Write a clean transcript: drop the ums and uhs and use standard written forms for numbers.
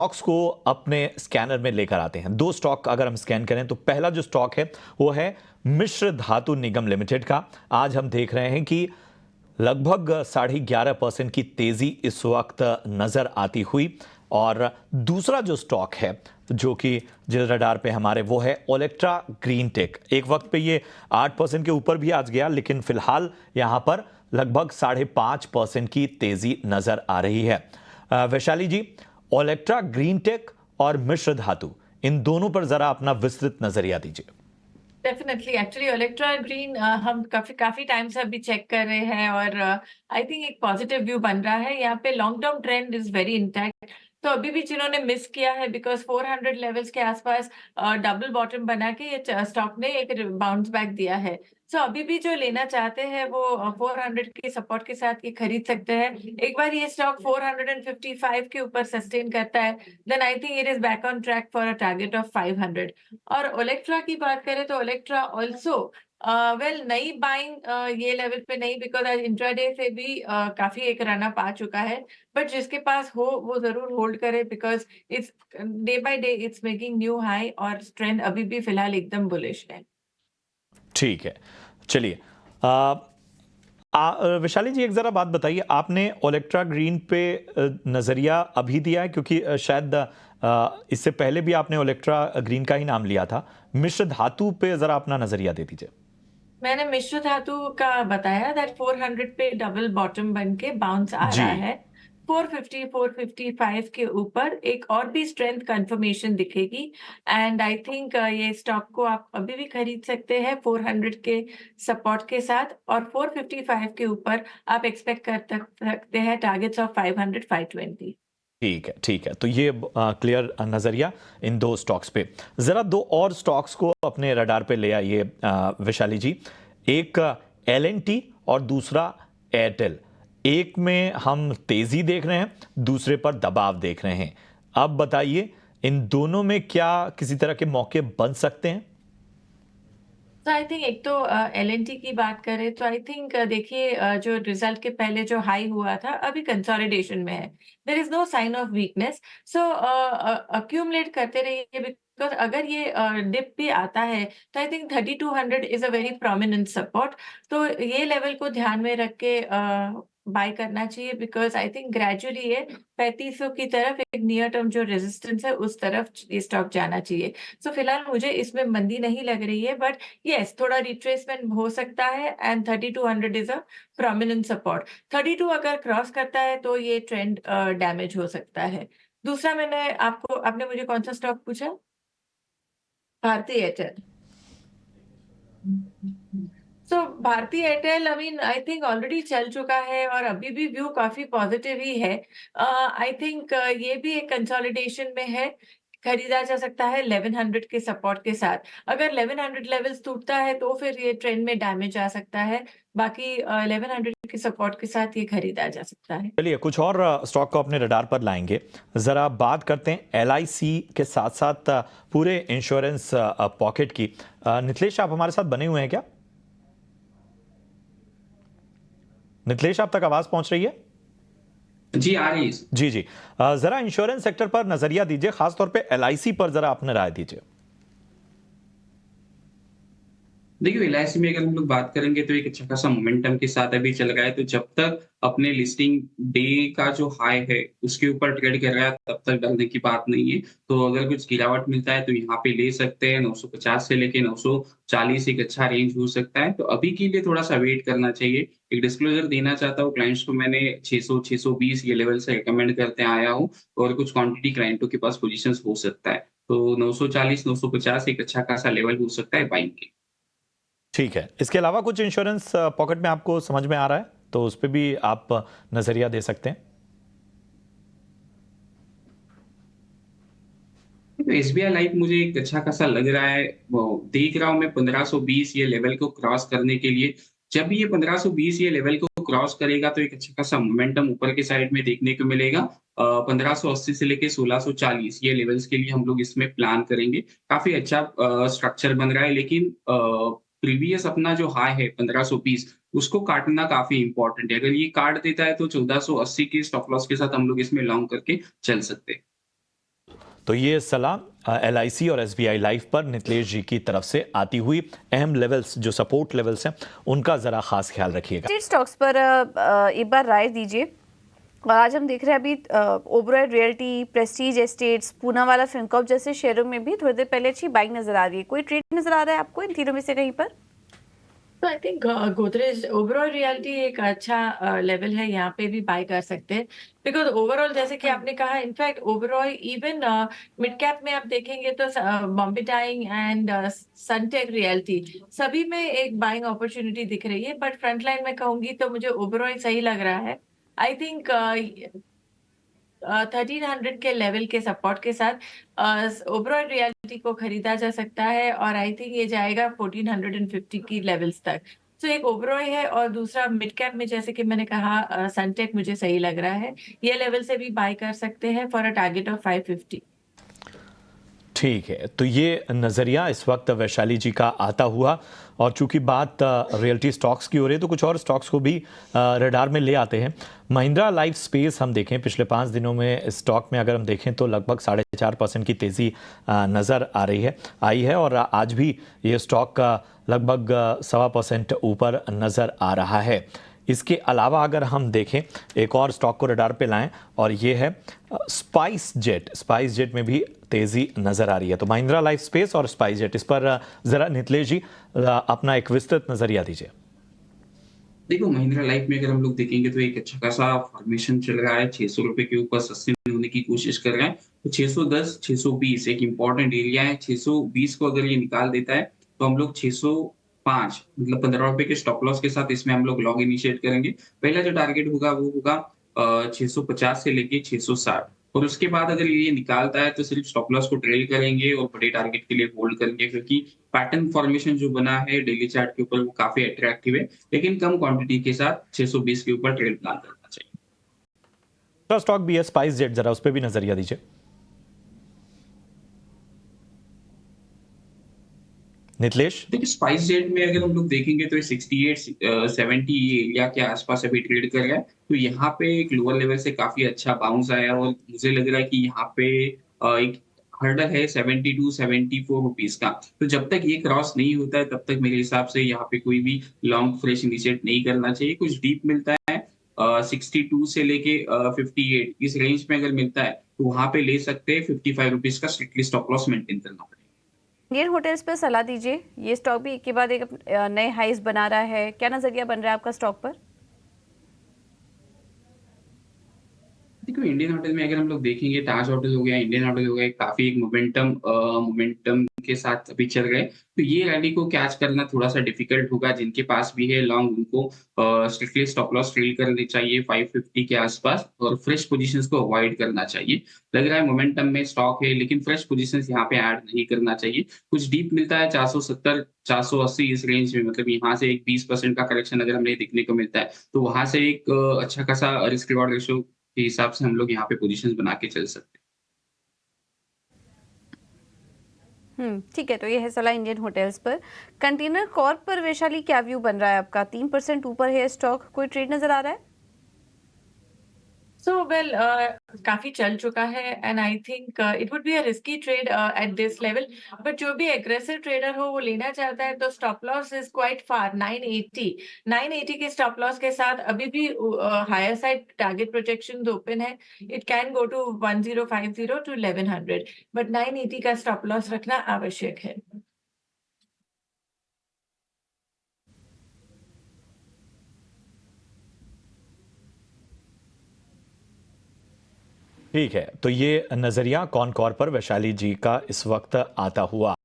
Stocks को अपने scanner में लेकर आते हैं। दो स्टॉक अगर हम स्कैन करें तो पहला जो स्टॉक है वो है मिश्र धातु निगम लिमिटेड का। आज हम देख रहे हैं कि लगभग 11.5% की तेजी इस वक्त नजर आती हुई। और दूसरा जो स्टॉक है जो कि जिस रडार पे हमारे वो है ओलेक्ट्रा ग्रीन टेक। एक वक्त पे ये 8% के ऊपर भी आज गया, लेकिन फिलहाल यहां पर लगभग 5.5% की तेजी नजर आ रही है। वैशाली जी, ओलेक्ट्रा ग्रीन टेक और मिश्र धातु, इन दोनों पर जरा अपना विस्तृत नजरिया दीजिए। डेफिनेटली एक्चुअली इलेक्ट्रा ग्रीन हम काफी काफी टाइम से अभी चेक कर रहे हैं और आई थिंक एक पॉजिटिव व्यू बन रहा है यहाँ पे। Long term trend is very intact. तो अभी भी जिन्होंने मिस किया है बिकॉज 400 लेवल्स के आसपास डबल बॉटम बना के ये स्टॉक ने एक बाउंस बैक दिया है। सो अभी भी जो लेना चाहते हैं वो 400 के सपोर्ट के साथ ये खरीद सकते हैं। एक बार ये स्टॉक 455 के ऊपर सस्टेन करता है then I think it is back on track for a target of 500। और ओलेक्ट्रा की बात करें तो ओलेक्ट्रा ऑल्सो वेल नई बाइंग ये लेवल पे नहीं बिकॉज आज इंट्राडे से भी काफी एक रन अप आ चुका है। बट जिसके पास हो वो जरूर होल्ड करे because it's day by day it's making new high और ट्रेंड अभी भी फिलहाल एकदम बुलिश है। ठीक है, चलिए। विशाली जी, एक जरा बात बताइए, आपने ओलेक्ट्रा ग्रीन पे नजरिया अभी दिया है क्योंकि शायद इससे पहले भी आपने ओलेक्ट्रा ग्रीन का ही नाम लिया था। मिश्र धातु पे जरा अपना नजरिया दे दीजिए। मैंने मिश्र धातु का बताया दैट 400 पे डबल बॉटम बन के बाउंस आ जी। रहा है। 450 455 के ऊपर एक और भी स्ट्रेंथ कंफर्मेशन दिखेगी एंड आई थिंक ये स्टॉक को आप अभी भी खरीद सकते हैं 400 के सपोर्ट के साथ। और 455 के ऊपर आप एक्सपेक्ट कर सकते हैं टारगेट्स ऑफ 500 520। ठीक है, ठीक है, तो ये क्लियर नजरिया इन दो स्टॉक्स पे। जरा दो और स्टॉक्स को अपने रडार पे ले आइए विशाली जी। एक एल&टी और दूसरा एयरटेल। एक में हम तेजी देख रहे हैं, दूसरे पर दबाव देख रहे हैं। अब बताइए, इन दोनों में क्या किसी तरह के मौके बन सकते हैं? तो आई थिंक एक तो एल&टी की बात करें तो आई थिंक देखिए जो रिजल्ट के पहले जो हाई हुआ था अभी कंसोलिडेशन में है। There is no sign of weakness. So accumulate करते रहिए बिकॉज अगर ये डिप भी आता है तो I think 3200 is a very prominent support. तो ये लेवल को ध्यान में रख के बाय करना चाहिए बिकॉज आई थिंक ग्रेजुअली ये 3500 की तरफ एक नियर टर्म जो रेजिस्टेंस है उस तरफ ये स्टॉक जाना चाहिए। सो फिलहाल मुझे इसमें मंदी नहीं लग रही है बट यस थोड़ा रिट्रेसमेंट हो सकता है and 3200 is a prominent support. 32 अगर क्रॉस करता है तो ये ट्रेंड डैमेज हो सकता है। दूसरा मैंने आपको आपने मुझे कौन सा स्टॉक पूछा? Bharti Airtel. So Bharti Airtel I mean I think already चल चुका है और अभी भी व्यू काफी पॉजिटिव ही है। आई थिंक ये भी एक कंसोलिडेशन में है। खरीदा जा सकता है 1100 के सपोर्ट के साथ। अगर 1100 लेवल्स टूटता है तो फिर ये ट्रेंड में डैमेज आ सकता है। बाकी 1100 के सपोर्ट के साथ ये खरीदा जा सकता है। चलिए, कुछ और स्टॉक को अपने रडार पर लाएंगे। जरा बात करते हैं एलआईसी के साथ साथ पूरे इंश्योरेंस पॉकेट की। नितलेश, आप हमारे साथ बने हुए हैं क्या? नितलेश, आप तक आवाज पहुंच रही है? जी आ रही है। जी जी। जरा इंश्योरेंस सेक्टर पर नजरिया दीजिए, खासतौर पे एलआईसी पर जरा अपने राय दीजिए। देखिए एलआईसी में अगर हम लोग बात करेंगे तो एक अच्छा खासा मोमेंटम के साथ अभी चल रहा है। तो जब तक अपने लिस्टिंग डे का जो हाई है उसके ऊपर ट्रेड कर रहा है तब तक डरने की बात नहीं है। तो अगर कुछ गिरावट मिलता है तो यहाँ पे ले सकते हैं। 950 से लेके 940 एक अच्छा रेंज हो सकता है। तो अभी के लिए थोड़ा सा वेट करना चाहिए। एक डिस्क्लोजर देना चाहता हूँ क्लाइंट्स को, मैंने 600 620 ये लेवल से रिकमेंड करते आया हूँ और कुछ क्वांटिटी क्लाइंटों के पास पोजीशंस हो सकता है। तो 940 950 एक अच्छा खासा लेवल हो सकता है बाइंग के। ठीक है, इसके अलावा कुछ इंश्योरेंस पॉकेट में आपको समझ में आ रहा है तो उस पर भी आप नजरिया दे सकते हैं। तो एसबीआई लाइफ मुझे एक अच्छा खासा लग रहा है। वो देख रहा हूँ मैं 1520 ये लेवल को क्रॉस करने के लिए। जब ये 1520 ये लेवल को क्रॉस करेगा तो एक अच्छा खासा मोमेंटम ऊपर के साइड में देखने को मिलेगा। 1580 से लेके 1640 ये लेवल्स के लिए हम लोग इसमें प्लान करेंगे। काफ़ी अच्छा स्ट्रक्चर बन रहा है, लेकिन प्रीवियस अपना जो हाई है 1520 उसको काटना काफ़ी इम्पोर्टेंट है। अगर ये काट देता है तो 1480 के स्टॉप लॉस के साथ हम लोग इसमें लॉन्ग करके चल सकते हैं। तो ये सलाह LIC और SBI लाइफ पर नितलेश जी की तरफ से आती हुई अहम लेवल्स जो सपोर्ट लेवल्स हैं उनका जरा खास ख्याल रखिएगा। स्टॉक्स पर एक बार राय दीजिए। और आज हम देख रहे हैं अभी Oberoi realty, Prestige estates, Poonawalla Fincorp जैसे शेयरों में भी थोड़ी देर पहले अच्छी बाइंग नजर आ रही है। कोई ट्रेड नजर आ रहा है आपको इन तीनों में से कहीं पर? तो I think Godrej overall reality एक अच्छा लेवल है, यहाँ पे भी बाय कर सकते हैं। बिकॉज ओवरऑल जैसे कि आपने कहा, in fact overall even mid cap में आप देखेंगे तो बॉम्बे डाइंग एंड सनटेक रियलिटी सभी में एक बाइंग अपॉर्चुनिटी दिख रही है। बट फ्रंट लाइन में कहूंगी तो मुझे ओवरऑल सही लग रहा है। आई थिंक 1300 के लेवल के सपोर्ट के साथ ओवरऑल रियलिटी को खरीदा जा सकता है और आई थिंक ये जाएगा 1450 की लेवल्स तक। तो एक ओवरऑल है और दूसरा मिड कैप में जैसे कि मैंने कहा सनटेक मुझे सही लग रहा है। ये लेवल से भी बाय कर सकते हैं फॉर अ टारगेट ऑफ 550। ठीक है, तो ये नज़रिया इस वक्त वैशाली जी का आता हुआ। और चूंकि बात रियल्टी स्टॉक्स की हो रही है तो कुछ और स्टॉक्स को भी रडार में ले आते हैं। महिंद्रा लाइफ स्पेस हम देखें पिछले 5 दिनों में स्टॉक में अगर हम देखें तो लगभग 4.5% की तेज़ी नज़र आ रही है आई है और आज भी ये स्टॉक लगभग 1.25% ऊपर नज़र आ रहा है। इसके अलावा अगर हम देखें एक और स्टॉक को रडार पे लाएं और ये है स्पाइस जेट में भी तेजी नजर आ रही है। तो महिंद्रा लाइफ स्पेस और स्पाइस जेट, इस पर जरा नितलेश जी अपना एक विस्तृत नजरिया दीजिए। देखो, महिंद्रा लाइफ में अगर हम लोग देखेंगे तो एक अच्छा खासा फॉर्मेशन चल रहा है, 600 रुपए के ऊपर सस्टेन होने की कोशिश कर रहा है। तो 610 620 एक इंपॉर्टेंट एरिया है। 620 को अगर ये निकाल देता है तो हम लोग 605 मतलब 15 रुपए के स्टॉप लॉस के साथ इसमें हम लोग लॉन्ग इनिशिएट करेंगे। पहला जो टारगेट होगा वो होगा 650 से लेके 660 और उसके बाद अगर ये निकालता है तो सिर्फ स्टॉप लॉस को ट्रेल करेंगे और बड़े टारगेट के लिए होल्ड करेंगे, क्योंकि पैटर्न फॉर्मेशन जो बना है डेली चार्ट के ऊपर वो काफी अट्रैक्टिव है, लेकिन कम क्वांटिटी के साथ 620 के ऊपर ट्रेड प्लान करना चाहिए। स्टॉक भी है स्पाइस जेट, जरा उस पर भी नजरिया दीजिए। नितलेश, देखिए, स्पाइस जेट में अगर हम लोग देखेंगे तो 68 70 एरिया के आसपास अभी ट्रेड कर रहा है। तो यहाँ पे एक लोअर लेवल से काफी अच्छा बाउंस आया और मुझे लग रहा है कि यहाँ पे एक हर्डल है 72 74 रुपीज का। तो जब तक ये क्रॉस नहीं होता है तब तक मेरे हिसाब से यहाँ पे कोई भी लॉन्ग फ्रेश इनिशिएट नहीं करना चाहिए। कुछ डीप मिलता है 62 से लेके 58 इस रेंज में अगर मिलता है तो वहां पे ले सकते हैं। 55 रुपीज का स्ट्रिक्टली स्टॉप लॉस मेंटेन करना पड़ेगा। इंडियन होटल्स पर सलाह दीजिए। ये स्टॉक भी एक के बाद एक नए हाइस बना रहा है, क्या नजरिया बन रहा है आपका स्टॉक पर? देखो, इंडियन होटल में अगर हम लोग देखेंगे, ताज होटल हो गया, इंडियन होटल हो गया, काफी एक मोमेंटम के साथ अभी चल रहे हैं। तो ये रैली को कैच करना थोड़ा सा डिफिकल्ट होगा। जिनके पास भी है लॉन्ग उनको स्ट्रिक्टली स्टॉप लॉस ट्रेल करनी चाहिए 550 के आसपास और फ्रेश पोजीशंस को अवॉइड करना चाहिए। लग रहा है मोमेंटम में स्टॉक है, लेकिन फ्रेश पोजीशंस यहाँ पे ऐड नहीं करना चाहिए। कुछ डीप मिलता है 470 480 इस रेंज में, मतलब यहाँ से एक 20% का करेक्शन अगर हमें देखने को मिलता है तो वहां से एक अच्छा खासा रिस्क रिवॉर्ड रेशियो के हिसाब से हम लोग यहाँ पे पोजीशंस बना के चल सकते हैं। ठीक है, तो ये है सलाह इंडियन होटल्स पर। कंटेनर कॉर्प पर वैशाली क्या व्यू बन रहा है आपका? 3% ऊपर है स्टॉक, कोई ट्रेड नजर आ रहा है? So well, काफी चल चुका है and I think it would be a risky trade at this level. But जो भी एग्रेसिव ट्रेडर हो वो लेना चाहता है तो stop loss is quite far 980 के स्टॉप लॉस के साथ अभी भी higher side target projection open है। It can go to 1050 to 1100 but 980 का स्टॉप लॉस रखना आवश्यक है। ठीक है, तो ये नजरिया कॉनकॉर पर वैशाली जी का इस वक्त आता हुआ।